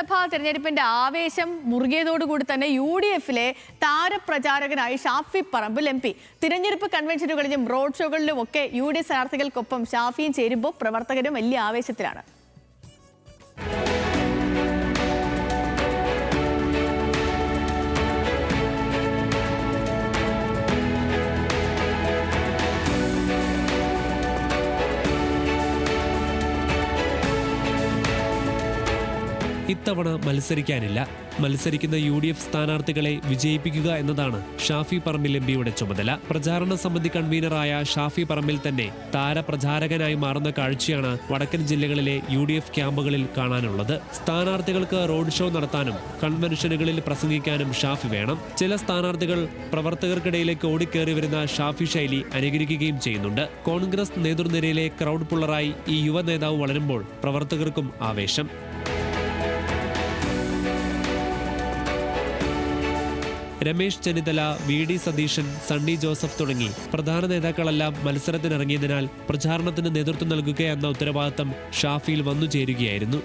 സഭാ തെരഞ്ഞെടുപ്പിന്റെ ആവേശം മുറുകിയതോടുകൂടി തന്നെ UDF-ലെ താരപ്രചാരകനായി ഷാഫി പറമ്പിൽ MP തിരഞ്ഞെടുപ്പ് കൺവെൻഷനുകളിലും റോഡ് ഷോകളിലും ഒക്കെ UDF സ്ഥാനാർത്ഥികൾക്കൊപ്പം ഷാഫിയും ചേരുമ്പോൾ പ്രവർത്തകരും വലിയ ആവേശത്തിലാണ്. ഇത്തവണ മത്സരിക്കാനില്ല. മത്സരിക്കുന്ന UDF സ്ഥാനാർത്ഥികളെ വിജയിപ്പിക്കുക എന്നതാണ് ഷാഫി പറമ്പിൽ MPയുടെ ചുമതല. പ്രചാരണ സമിതി കൺവീനറായ ഷാഫി പറമ്പിൽ തന്നെ താരപ്രചാരകനായി മാറുന്ന കാഴ്ചയാണ് വടക്കൻ ജില്ലകളിലെ UDF ക്യാമ്പുകളിൽ കാണാനുള്ളത്. സ്ഥാനാർത്ഥികൾക്ക് റോഡ് ഷോ നടത്താനും കൺവെൻഷനുകളിൽ പ്രസംഗിക്കാനും ഷാഫി വേണം. ചില സ്ഥാനാർത്ഥികൾ പ്രവർത്തകർക്കിടയിലേക്ക് ഓടിക്കേറി വരുന്ന ഷാഫി ശൈലി അനുകരിക്കുകയും ചെയ്യുന്നുണ്ട്. കോൺഗ്രസ് നേതൃനിരയിലെ ക്രൗഡ് പുള്ളറായി ഈ യുവ നേതാവ് വളരുമ്പോൾ പ്രവർത്തകർക്കും ആവേശം. രമേശ് ചെന്നിത്തല, VD സതീശൻ, സണ്ണി ജോസഫ് തുടങ്ങി പ്രധാന നേതാക്കളെല്ലാം മത്സരത്തിനിറങ്ങിയതിനാൽ പ്രചാരണത്തിന് നേതൃത്വം നൽകുകയെന്ന ഉത്തരവാദിത്തം ഷാഫിയിൽ വന്നു ചേരുകയായിരുന്നു.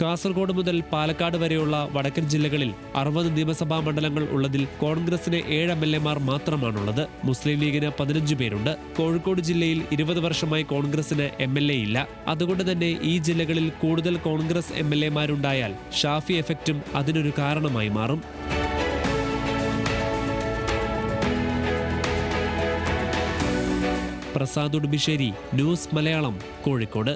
കാസർഗോഡ് മുതൽ പാലക്കാട് വരെയുള്ള വടക്കൻ ജില്ലകളിൽ 60 നിയമസഭാ മണ്ഡലങ്ങൾ ഉള്ളതിൽ കോൺഗ്രസിന് 7 MLA-മാർ മാത്രമാണുള്ളത്. മുസ്ലിം ലീഗിന് 15 പേരുണ്ട്. കോഴിക്കോട് ജില്ലയിൽ 20 വർഷമായി കോൺഗ്രസിന് MLA ഇല്ല. അതുകൊണ്ട് തന്നെ ഈ ജില്ലകളിൽ കൂടുതൽ കോൺഗ്രസ് MLA-മാരുണ്ടായാൽ ഷാഫി എഫക്റ്റും അതിനൊരു കാരണമായി മാറും. പ്രസാദ് ഉടുമ്പിശ്ശേരി, ന്യൂസ് മലയാളം, കോഴിക്കോട്.